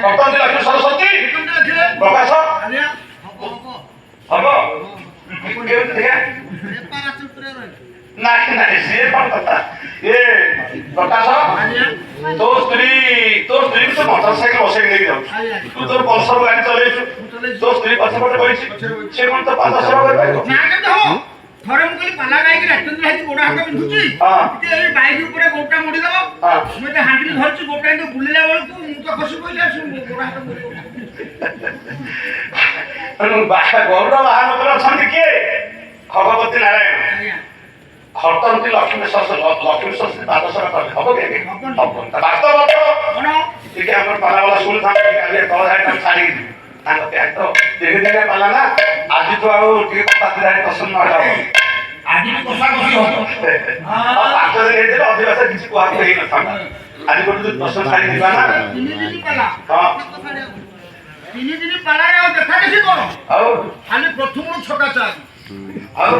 କଟନ୍ତି ଲକ୍ଷ୍ମୀ ସରସ୍ୱତୀ ପ୍ରକାଶ ହବ କେମିତି ଦେଖିଆ ନାଇଁ ନାଇଁ ସିଏ କଣ କଥା ଏ ପ୍ରକାଶ ତୋ ସ୍ତ୍ରୀକୁ ତ ମୋଟର ସାଇକେଲ ବସେଇକି ନେଇକି ଯାଉଛୁ ତୁ ତୋର ପଲ୍ସର ଗାଡି ଚଲେଇଛୁ ତୋ ସ୍ତ୍ରୀ ପଛପଟେ ବଇଛି ସେ କଣ ତ ପାଦ ସେବା କରିପାରିବ ଥରେ ମୁଁ କହିଲି ପାଲା ଗାଇକି ରାଜଚନ୍ଦ୍ର ହେଇଛି ଗୋଡ ହାତ ବିନ୍ଧୁଛି ଟିକେ ଏଇ ବାଇକ୍ ଉପରେ ଗୋଡଟା ମୋଡିଦବ ମୁଁ ଏତେ ହାଣ୍ଡିଲି ଧରିଛି ଗୋଡଟା ଏମିତି ବୁଲିଲା ବେଳକୁ ମୁଁ ତ ଖସି ପଇଲି ଆଉ ଗୋଡ ହାତ ଗରୁଡ ମହାନଗର ଅଛନ୍ତି କିଏ ଖଗପତି ନାରାୟଣ ଖଟନ୍ତି ଲକ୍ଷ୍ମୀ ସରସ୍ୱତୀ ପାଦ ସେବା କଲେ ହବ କି ବାସ୍ତବ ଟିକେ ଆମର ପାଲା ବାଲା ଶୁଣିଥାନ୍ତି ତଳ ଧାଡ଼ି ଛାଡ଼ିକି ଯିବି ତାଙ୍କ ପ୍ୟାଣ୍ଟ ତ ତିନି ଦିନିଆ ପାଲା ନା ଆଜିଠୁ ଆଉ ଟିକେ କଥା ଧାଡ଼ି ପସନ୍ଦ ନହେଲା ଆଜି କଷା କଷି ହବ 5 ଦିନ ହେଇଥିଲେ ଅଧିବାସ କିଛି କୁହାକୁ ହେଇନଥାନ୍ତା ଆଜି ଗୋଟେ ପସନ୍ଦ ଛାଡ଼ି ଯିବା ନା 3 ଦିନ ପାଲା ହଁ 3 ଦିନ ପାଲାରେ ଆଉ ଦେଖା ଦେଖି କର ଆଉ ଖାଲି ପ୍ରଥମରୁ ଛକା ଚାଲ ଆଉ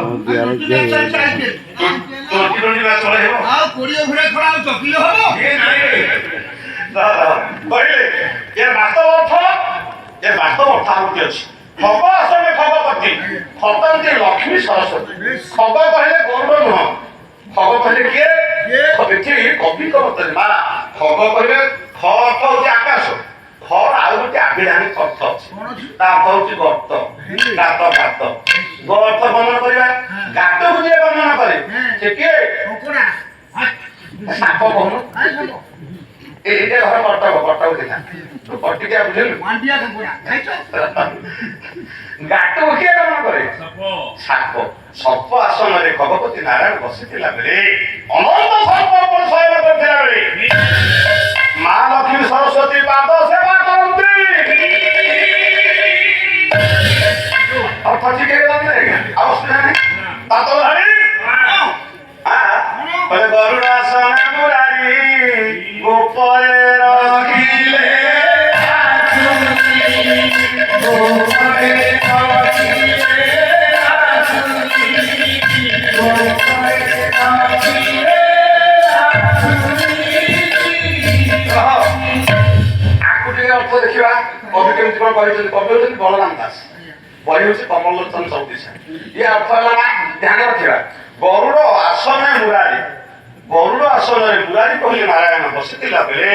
କୋଡ଼ିଏ ଘୋଡ଼ା ଖଡ଼ା ଆଉ ଚକିଲେ ହବ କହିଲେ ଏ ବାସ୍ତବ ଅର୍ଥ ଆହୁତି ଅଛି ଖଗ ଆସନେ ଖଗପତି ଖଟନ୍ତି ଲକ୍ଷ୍ମୀ ସରସ୍ୱତୀ ଖଗ କହିଲେ ଗରୁଡ ନୁହଁ ଖଗ କହିଲେ କିଏ ଏଠି କବିଙ୍କ ମତରେ ମା ଖଗ କହିଲେ ଖ ଅର୍ଥ ହଉଛି ଆକାଶ ଖ ଆଉ ଗୋଟେ ଆଭିଧାନିକ ଅର୍ଥ ଅଛି ତା ଅର୍ଥ ହଉଛି ଗର୍ତ୍ତ ଗାତ ଗାତ ଗ ଅର୍ଥ ବର୍ଣ୍ଣନା କରିବା ଗାତକୁ ଯିଏ ବର୍ଣ୍ଣନା କରେ ସେ କିଏ ସାପ କହୁନ ଏଇଟା ଘର କଟକ ଦେଖା କଟିକିଆ ବୁଝିଲୁ ଗାତକୁ କିଏ ବର୍ଣ୍ଣନା କରେ ସାପ ସର୍ପ ଆସନରେ ଖଗପତି ନାରାୟଣ ବସିଥିଲା ବେଳେ ଅନନ୍ତ ସର୍ପ ଉପରେ ଶୟନ କରିଥିଲା ବେଳେ ମା ଲକ୍ଷ୍ମୀ ସରସ୍ୱତୀ ପାଦ ସେବା କରନ୍ତି ଅର୍ଥ ଠିକ ହେଇଗଲା ଆଉ ଅସୁବିଧା ନାହିଁ ପାଦ ଧାଡ଼ି ଗରୁଡାସନ ମୁରାରୀ ଗୋପରେ ରହିଲେ ଅର୍ଥ ଦେଖିବା କବି କେମିତି କଣ କହିଛନ୍ତି କବି ହଉଛନ୍ତି ବଳରାମ ଦାସ ବହି ହଉଛି କମଲୋଚନ ଚୌତିଶା ଇଏ ଅର୍ଥ ହେଲା ନା ଧ୍ୟାନ ରଖିବା ଗରୁଡ ଆସନରେ ମୁରାରୀ କହିଲେ ନାରାୟଣ ବସିଥିଲା ବେଳେ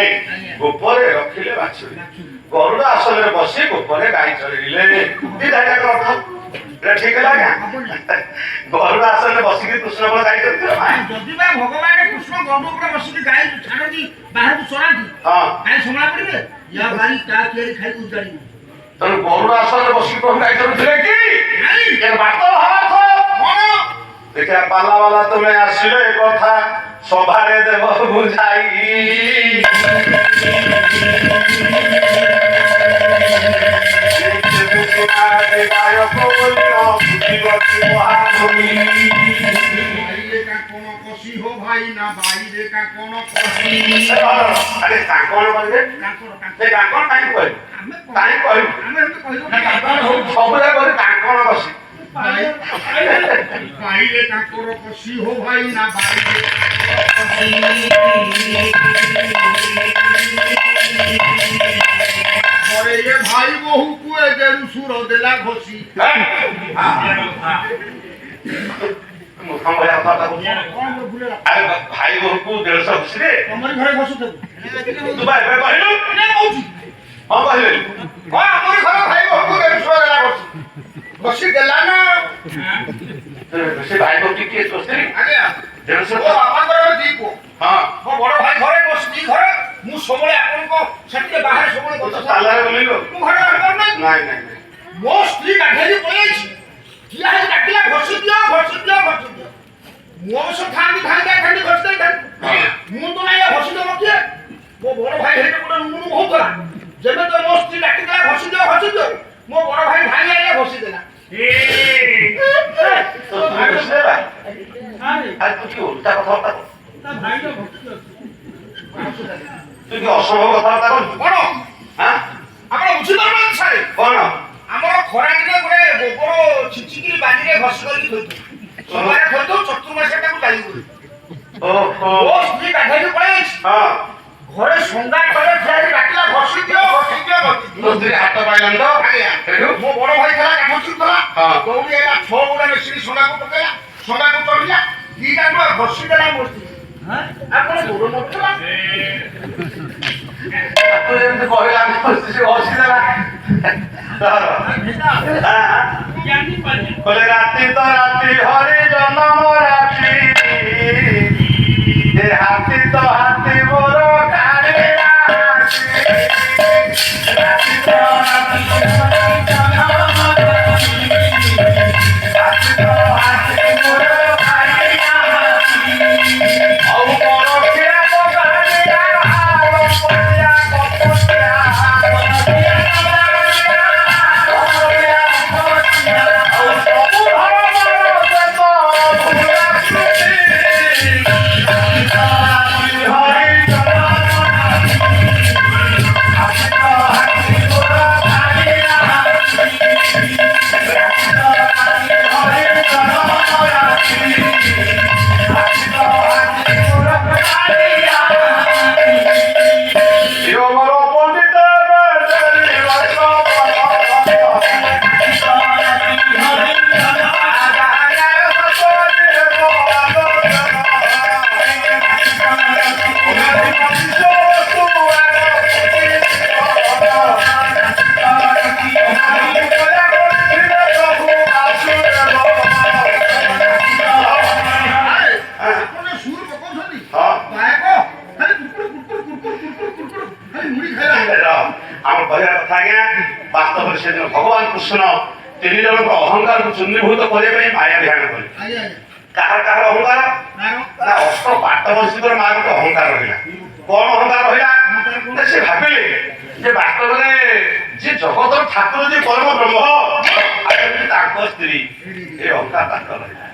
ଗୋପରେ ରଖିଲେ ବାଛୁରୀ ଗରୁଡ ଆସନରେ ବସି ଗୋପରେ ଗାଈ ଚରେଇଲେ ଅର୍ଥ ଠିକ ହେଲା ଆଜ୍ଞା ଗରୁଡ ଆସନରେ ବସିକି କୃଷ୍ଣ କଣ ଗାଈ ଚରିଥିଲେ ଯଦି ବା ଭଗବାନ କୃଷ୍ଣ ଗରୁଡ ଉପରେ ବସିକି ଗାଈ ଛାଡନ୍ତି ବାହାରକୁ ଚରାନ୍ତି ଗାଈ ସମ୍ଭାଳ କରିବେ ୟା ଗାଈ ତା ତିଆରି ଖାଇକି ଉଜାଡିବ ତେଣୁ ଗରୁଡ ଆସନରେ ବସିକି ପ୍ରଭୁ ଗାଈ ଚରୁଥିଲେ କି ବାଟ ଭାବାର୍ଥ ଦେଖିବା ପାଲା ବାଲା ତୁମେ ଆସିଲେ ଏ କଥା ସଭାରେ ଦେବ ବୁଝାଇ ଭାଇ ନା ବାଇରେ କାଙ୍କଣ କଷି ଆରେ କାଙ୍କଣ କହିବେ ସେ କାଙ୍କଣ କାହିଁ କହିବେ କାହିଁ କହିବୁ ସବୁଯାକ କରି କାଙ୍କଣ କଷି ବାଇରେ କାଙ୍କଣ କଷି ହୋ ଭାଇ ନା ବାଇରେ ঘরে এ ভাই বহু কুয়ে দেড়ু সুর দেলা ঘষি ভাই বহু 150 ঘষি রে আমার ঘরে ঘষু দেব তু ভাই ভাই কহিলু না কইছি হ্যাঁ কহিলি আমার ঘরে ভাই বহু 150 দেলা ঘষি ঘষি দেলা না সে ভাই বহু কি করছিস আগে 150 ও আমার ঘরে দিব হ্যাঁ ମୋ ବଡ଼ ଭାଇ ଘରେ ବସିଛି ଘରେ ମୁଁ ସବୁବେଳେ ଆପଣଙ୍କ ସେଠି ବାହାରେ ସବୁବେଳେ ବସି ତାଲାରେ ବୋଲିଲୁ ମୁଁ ଘରେ ରହିପାରୁ ନାହିଁ ନାଇଁ ନାଇଁ ମୋ ସ୍ତ୍ରୀ ଗାଧେଇ ପଳେଇଛି ଠିଆ ହେଇ ଡାକିଲା ଘଷି ଦିଅ ଘଷି ଦିଅ ଘଷି ଦିଅ ମୁଁ ଅବଶ୍ୟ ଥାନ୍ତି ଘଷି ଦେଇଥାନ୍ତି ମୁଁ ତ ନାଇଁ ଘଷି ଦେବ କିଏ ମୋ ବଡ଼ ଭାଇ ହେଇକି ଗୋଟେ ରୁମୁରୁ ହଉଥିଲା ଯେବେ ତ ମୋ ସ୍ତ୍ରୀ ଡାକିଥିଲା ଘଷି ଦିଅ ମୋ ବଡ଼ ଭାଇ ଭାଇ ଆଇଲେ ଘଷି ଦେଲା তুই অসম্ভব কথাবার্তা করছিস କଣ ଆପଣ ବୁଝିପାରୁନାହାନ୍ତି ସାରେ କଣ ଆମର ଖରାଟିରେ ଗୋଟେ ଗୋବର ଛିଚିକିରି ବାଲିରେ ଘଷି କରିକି ଥୋଇଥିବୁ ସବାରେ ଥୋଇଥିବୁ ଚତୁର୍ମାସଟାକୁ ଲାଗି କରିବୁ ମୋ ସ୍ତ୍ରୀ ଗାଧେଇକି ପଳେଇଛି ଘରେ ସଙ୍ଗା କଲେ ଠିଆ ହେଇକି ଡାକିଲା ଘଷି ଦିଅ ସ୍ତ୍ରୀ ହାତ ପାଇଲାନି ତ ଆଜ୍ଞା ମୋ ବଡ ଭାଇ ଥିଲା କାଠ ଚୁରୁଥିଲା ହଁ। ଦୌଡ଼ି ହେଲା 6 ଗୁଡ଼ା ମେସିନ୍ ସୋନାକୁ ପକେଇଲା ସୋନାକୁ ଚଢିଲା ଦିଟା ଟଙ୍କା ଘଷି ଦେଲା ମୋ ସ୍ତ୍ରୀ ଆପଣ ଗୋଡ଼ ନଥିଲା ତୁ ଯେମିତି କହିଲା ସେ ହସିଦେଲା କହିଲେ ରାତି ତ ରାତି ହରି ଜନମ ରାତି ଏ ହାତୀ ତ ହାତୀ ମୋର କାଳିଆ ହାତୀ। ରାତି ତ ରାତି ହରି ଜନମ ରାତି ହାତୀ ତ ହାତୀ ମୋର କାଳିଆ ହାତୀ। ଆଉ ମୋର କିଏ ତ କାଳିଆ ହାଳ ପଡ଼ିଆ କପଟିଆ କପଟିଆ আমার କହିବା କଥା ଆଜ୍ଞା ବାସ୍ତବରେ ସେଦିନ ଭଗବାନ କୃଷ୍ଣ ତିନି ଜଣଙ୍କ ଅହଙ୍କାରକୁ ଚୂର୍ଣ୍ଣୀଭୂତ କରିବା ପାଇଁ ମାୟା ବିହାନ କଲେ କାହାର କାହାର ଅହଙ୍କାର ନା ଅଷ୍ଟ ପାଟ ବଂଶୀଙ୍କର ମା ଗୋଟେ ଅହଙ୍କାର ରହିଲା କଣ ଅହଙ୍କାର ରହିଲା ନା ସେ ଭାବିଲେ ଯେ ବାସ୍ତବରେ ଯିଏ ଜଗତର ଠାକୁର ଯିଏ ପରମ ବ୍ରହ୍ମ ତାଙ୍କ ସ୍ତ୍ରୀ ଏ ଅହଙ୍କାର ତାଙ୍କର ରହିଲା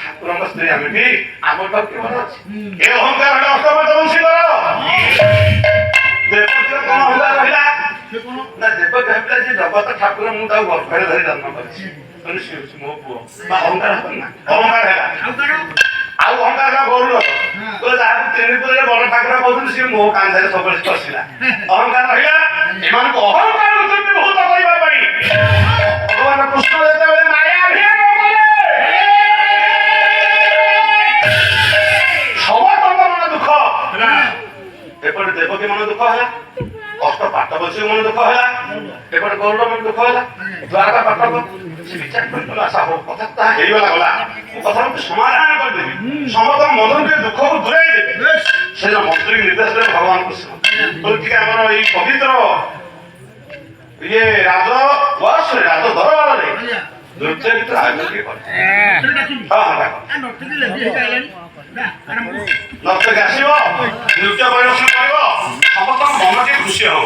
ଠାକୁରଙ୍କ ସ୍ତ୍ରୀ ଆମେ ବି ଆମର ତ କେବଳ ଅଛି ଏ ଅହଙ୍କାର ହେଲା ଅଷ୍ଟ ପାଟ ବଂଶୀଙ୍କର ଦେବତୀର କଣ ଅହଙ୍କାର ରହିଲା ନା ଦେବ ଭାବିଲା ଯେ ଜଗତ ଠାକୁର ମୁଁ ତାକୁ ଗର୍ଭରେ ଧରି ଜନ୍ମ କରିଛି ସେ ହଉଛି ମୋ ପୁଅ ବା ଅହଙ୍କାର ହବ ନା ଅହଙ୍କାର ହେଲା ଆଉ ଅହଙ୍କାର ହେଲା ଗରୁଡ ଯାହାକୁ ତିନି ପୁରରେ ବଡ ଠାକୁର କହୁଛନ୍ତି ସିଏ ମୋ କାନ୍ଧରେ ସବୁବେଳେ ବସିଲା ଅହଙ୍କାର ରହିଲା ଏମାନଙ୍କୁ ଅହଙ୍କାର ଚୂର୍ଣ୍ଣୀଭୂତ କରିବା ପାଇଁ ଭଗବାନ କୃଷ୍ଣ ଯେତେବେଳେ ମାୟା ଅଭିଯାନ କଲେ ସମସ୍ତଙ୍କ ମନ ଦୁଃଖ ଏପଟେ ଦେବକୀ ମନ ଦୁଃଖ ହେଲା ଅଷ୍ଟ ପାଟ ବଂଶୀ ମନ ଦୁଃଖ ହେଲା ଏପଟେ ଗରୁଡ ମନ ଦୁଃଖ ହେଲା ଦ୍ୱାରକା ପାଟକ ସେ ବିଚାର କରିଦେଲା ଆଶା ହଉ କଥା ତାହା ହେଇଗଲା ଗଲା ମୁଁ କଥାକୁ ସମାଧାନ କରିଦେବି ସମସ୍ତଙ୍କ ମନରୁ ଟିକେ ଦୁଃଖକୁ ଦୂରେଇ ଦେବି ସେ ମନ୍ତ୍ରୀ ନିର୍ଦ୍ଦେଶ ଦେବେ ଭଗବାନ କୃଷ୍ଣ ଟିକେ ଆମର ଏଇ ପବିତ୍ର ଇଏ ରାଜ ବୟସରେ ରାଜ ଦରବାରରେ ନୃତ୍ୟ ଗୀତ ଆୟୋଜନ ଟିକେ କରେ ନର୍ତ୍ତକୀ ଆସିବ ନୃତ୍ୟ ପରିବେଷଣ କରିବ ସମସ୍ତଙ୍କ ମନ ଟିକେ ଖୁସି ହବ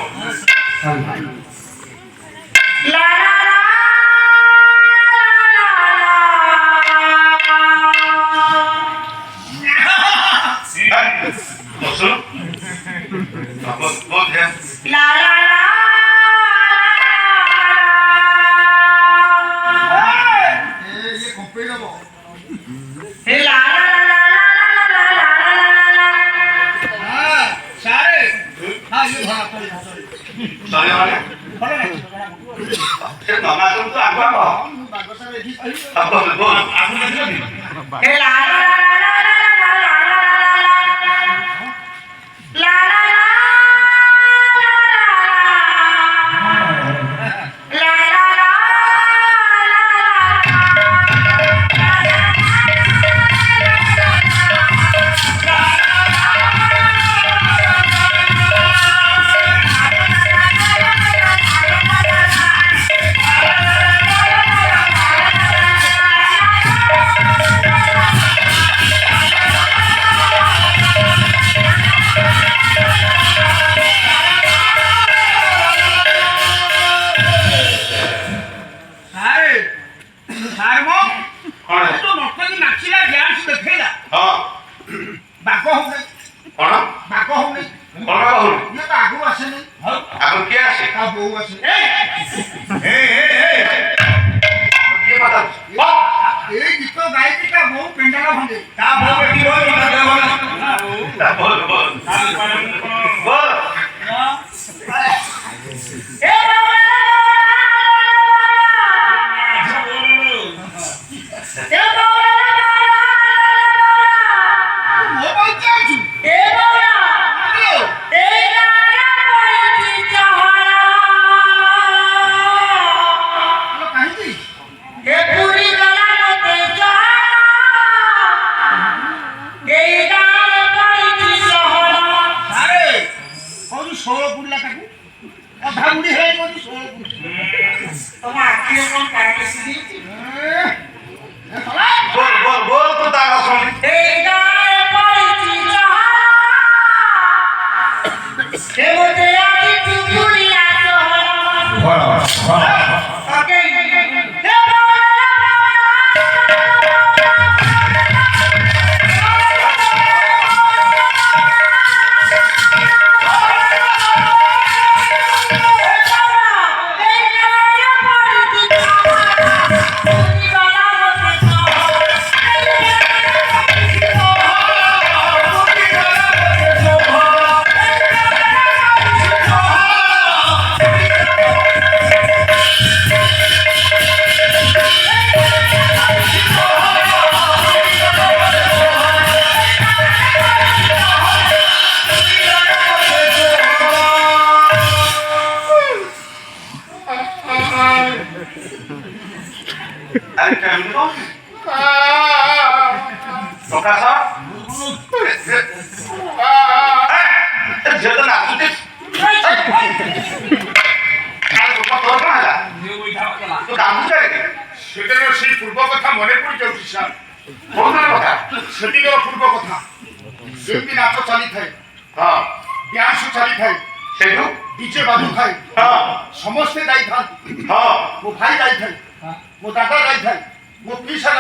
Hey, ଅଧା ବୁଢୀ ହେଇଗଲି ଶୁଣ ତମ ଆଖିରେ କଣ କାଣା ବେଶୀ ଦେଇଛି? बोल तो दागा सुन এই গায়ে পড়েছি যাহা, সে মতে আছি চুপুরিয়া শহর। ওকে, হে বাবা, এই গায়ে পড়েছি যাহা, তুমি গলা মতে শহর। अरे कैमरे को तो कैसा जेल ना तुझे आज तो पता ना है तो काम करेगी সেদিন সেই পূর্ব কথা মনে পড়ে যাচ্ছে স্যার कौन है बता সেদিনের পূর্ব কথা যেমনি নাচ চালি থাকে हाँ ଡ୍ୟାନ୍ସ ଚାଲି ଥାଏ सेठू ଡିଜେ ବାଜୁ ଥାଏ हाँ ସମସ୍ତେ ଯାଇଥାନ୍ତି हाँ ମୋ ଭାଇ ଯାଇଥାଏ ମୋ ଦାଦା ଯାଇଥାଏ ମୋ ପିଇସା